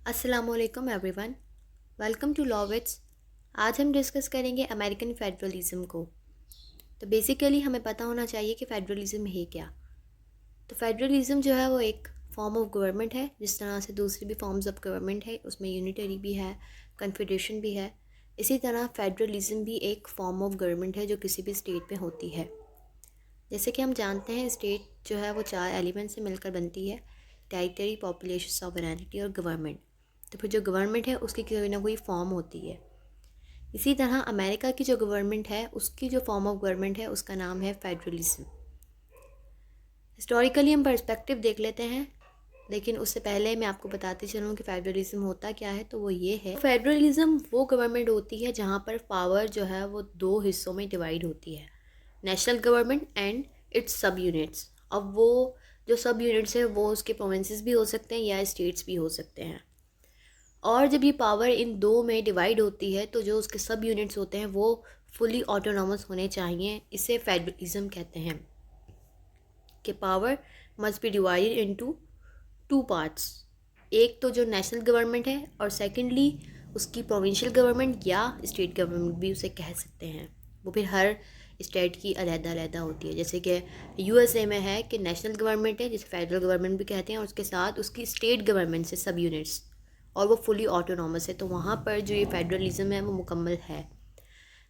अस्सलाम वालेकुम everyone, welcome to लॉविट्स। आज हम डिस्कस करेंगे अमेरिकन फेडरलिज्म को। तो बेसिकली हमें पता होना चाहिए कि फेडरलिज्म है क्या। तो फेडरलिज्म जो है वो एक फॉर्म ऑफ गवर्नमेंट है, जिस तरह से दूसरी भी फॉर्म्स ऑफ गवर्नमेंट है, उसमें यूनिटरी भी है, कन्फेडरेशन भी है। इसी तरह फेडरलिज्म भी एक फॉर्म ऑफ गवर्नमेंट है जो किसी भी स्टेट में होती है। जैसे कि हम जानते हैं स्टेट जो है वो 4 एलिमेंट से मिलकर बनती है: टेरिटरी, पॉपुलेशन, सॉवरेनिटी और गवर्नमेंट। तो फिर जो गवर्नमेंट है उसकी कोई ना कोई फॉर्म होती है। इसी तरह अमेरिका की जो गवर्नमेंट है उसकी जो फॉर्म ऑफ गवर्नमेंट है उसका नाम है फेडरलिज्म। हिस्टोरिकली हम पर्सपेक्टिव देख लेते हैं, लेकिन उससे पहले मैं आपको बताती चलूँ कि फेडरलिज्म होता क्या है। तो वो ये है, फेडरलिज्म वो गवर्नमेंट होती है जहाँ पर पावर जो है वो 2 हिस्सों में डिवाइड होती है: नेशनल गवर्नमेंट एंड इट्स सब यूनिट्स। अब वो जो सब यूनिट्स है वो उसके प्रोविंसेस भी हो सकते हैं या स्टेट्स भी हो सकते हैं। और जब ये पावर इन 2 में डिवाइड होती है तो जो उसके सब यूनिट्स होते हैं वो फुली ऑटोनॉमस होने चाहिए। इसे फेडरलिज्म कहते हैं कि power must be divided into 2 parts. एक तो जो नेशनल गवर्नमेंट है और सेकेंडली उसकी प्रोविंशियल गवर्नमेंट या स्टेट गवर्नमेंट भी उसे कह सकते हैं। वो फिर हर स्टेट की अलग-अलग होती है। जैसे कि यूएसए में है कि नेशनल गवर्नमेंट है जिसे फेडरल गवर्नमेंट भी कहते हैं, और उसके साथ उसकी स्टेट गवर्नमेंट से सब यूनिट्स, और वो फुली ऑटोनॉमस है। तो वहाँ पर जो ये फेडरलिज्म है वो मुकम्मल है।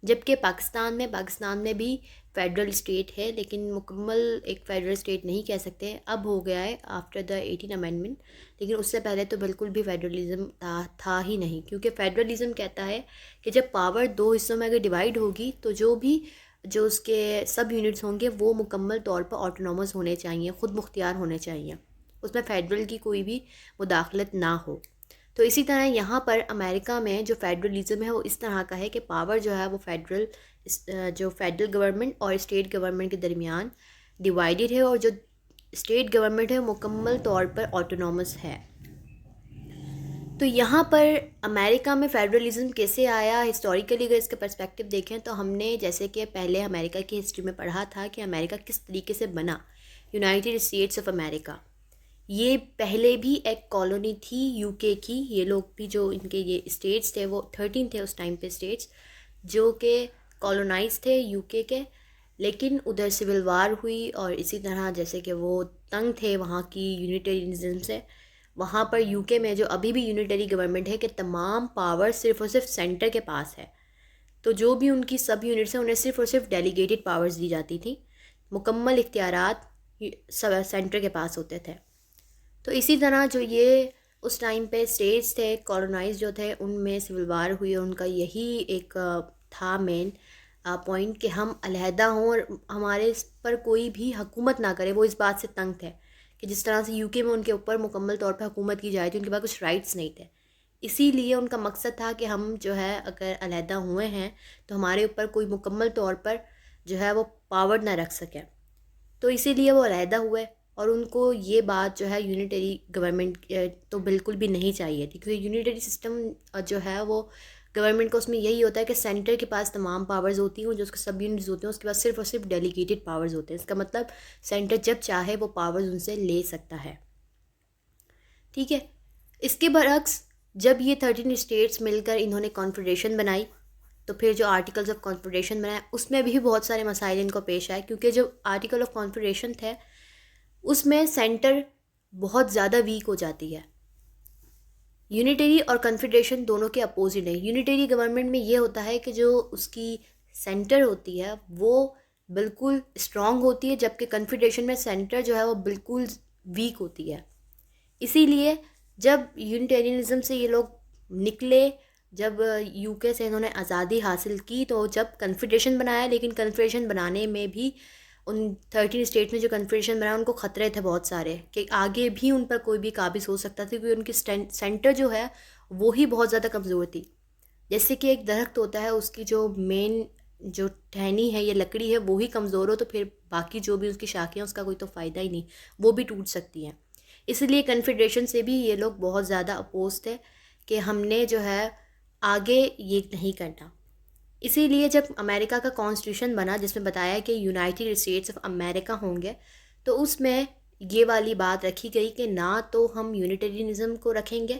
जबकि पाकिस्तान में भी फेडरल स्टेट है, लेकिन मुकम्मल एक फेडरल स्टेट नहीं कह सकते, अब हो गया है आफ्टर द 18 अमेंडमेंट। लेकिन उससे पहले तो बिल्कुल भी फेडरलिज्म था ही नहीं, क्योंकि फेडरलिज्म कहता है कि जब पावर 2 हिस्सों में अगर डिवाइड होगी तो जो उसके सब यूनिट्स होंगे वो मुकम्मल तौर पर ऑटोनॉमस होने चाहिए, ख़ुद मुख्तियार होने चाहिए, उसमें फेडरल की कोई भी मुदाखलत ना हो। तो इसी तरह यहाँ पर अमेरिका में जो फेडरलिज्म है वो इस तरह का है कि पावर जो है वो जो फेडरल गवर्नमेंट और स्टेट गवर्नमेंट के दरमियान डिवाइडेड है, और जो स्टेट गवर्नमेंट है मुकम्मल तौर पर ऑटोनॉमस है। तो यहाँ पर अमेरिका में फेडरलिज्म कैसे आया, हिस्टोरिकली अगर इसका पर्सपेक्टिव देखें तो हमने जैसे कि पहले अमेरिका की हिस्ट्री में पढ़ा था कि अमेरिका किस तरीके से बना, यूनाइटेड स्टेट्स ऑफ अमेरिका। ये पहले भी एक कॉलोनी थी यूके की। ये लोग भी जो इनके ये स्टेट्स थे वो 13 थे उस टाइम पे स्टेट्स, जो कि कॉलोनाइज थे यूके के। लेकिन उधर सिविल वार हुई, और इसी तरह जैसे कि वो तंग थे वहाँ की यूनिटेरियनिज्म से। वहाँ पर यूके में जो अभी भी यूनिटरी गवर्नमेंट है कि तमाम पावर सिर्फ़ और सिर्फ सेंटर के पास है। तो जो भी उनकी सब यूनिट्स हैं उन्हें सिर्फ़ और सिर्फ डेलीगेटेड पावर्स दी जाती थी, मुकम्मल इख्तियारात सेंटर के पास होते थे। तो इसी तरह जो ये उस टाइम पे स्टेट्स थे कॉलोनाइज जो थे, उनमें सिविल वार हुई, और उनका यही एक था मेन पॉइंट कि हम अलहदा हों और हमारे इस पर कोई भी हुकूमत ना करे। वो इस बात से तंग थे कि जिस तरह से यूके में उनके ऊपर मुकम्मल तौर पर हुकूमत की जाए थी, उनके पास कुछ राइट्स नहीं थे। इसीलिए उनका मकसद था कि हम जो है अगर अलहदा हुए हैं तो हमारे ऊपर कोई मुकम्मल तौर पर जो है वो पावर ना रख सके। तो इसीलिए वो अलहदा हुए, और उनको ये बात जो है यूनिटरी गवर्नमेंट तो बिल्कुल भी नहीं चाहिए थी, क्योंकि यूनिटरी सिस्टम जो है वो गवर्नमेंट का उसमें यही होता है कि सेंटर के पास तमाम पावर्स होती हैं, जो उसके सब यूनिट्स होते हैं उसके पास सिर्फ और सिर्फ डेलीगेटेड पावर्स होते हैं। इसका मतलब सेंटर जब चाहे वो पावर्स उनसे ले सकता है। ठीक है। इसके बरक्स जब ये 13 स्टेट्स मिलकर इन्होंने कॉन्फेडरेशन बनाई, तो फिर जो आर्टिकल्स ऑफ कॉन्फेडरेशन बनाया उसमें भी बहुत सारे मसाइल इनको पेश आए, क्योंकि जो आर्टिकल ऑफ कॉन्फेडरेशन थे उसमें सेंटर बहुत ज़्यादा वीक हो जाती है। यूनिटरी और कन्फेडरेशन दोनों के अपोजिट है। यूनिटरी गवर्नमेंट में ये होता है कि जो उसकी सेंटर होती है वो बिल्कुल स्ट्रॉन्ग होती है, जबकि कन्फेडरेशन में सेंटर जो है वो बिल्कुल वीक होती है। इसीलिए जब यूनिटेरियनिज्म से ये लोग निकले, जब यूके से इन्होंने आज़ादी हासिल की, तो जब कन्फेडरेशन बनाया, लेकिन कन्फेडरेशन बनाने में भी उन 13 स्टेट में जो कन्फेडरेशन बनाया उनको ख़तरे थे बहुत सारे कि आगे भी उन पर कोई भी काबिज़ हो सकता था, क्योंकि उनकी सेंटर जो है वो ही बहुत ज़्यादा कमज़ोर थी। जैसे कि एक दरख्त होता है, उसकी जो मेन जो टहनी है या लकड़ी है वो ही कमज़ोर हो तो फिर बाकी जो भी उसकी शाखें हैं उसका कोई तो फ़ायदा ही नहीं, वो भी टूट सकती हैं। इसलिए कन्फेडरेशन से भी ये लोग बहुत ज़्यादा अपोज थे कि हमने जो है आगे ये नहीं करना। इसीलिए जब अमेरिका का कॉन्स्टिट्यूशन बना, जिसमें बताया कि यूनाइटेड स्टेट्स ऑफ अमेरिका होंगे, तो उसमें ये वाली बात रखी गई कि ना तो हम यूनिटेरियनिज्म को रखेंगे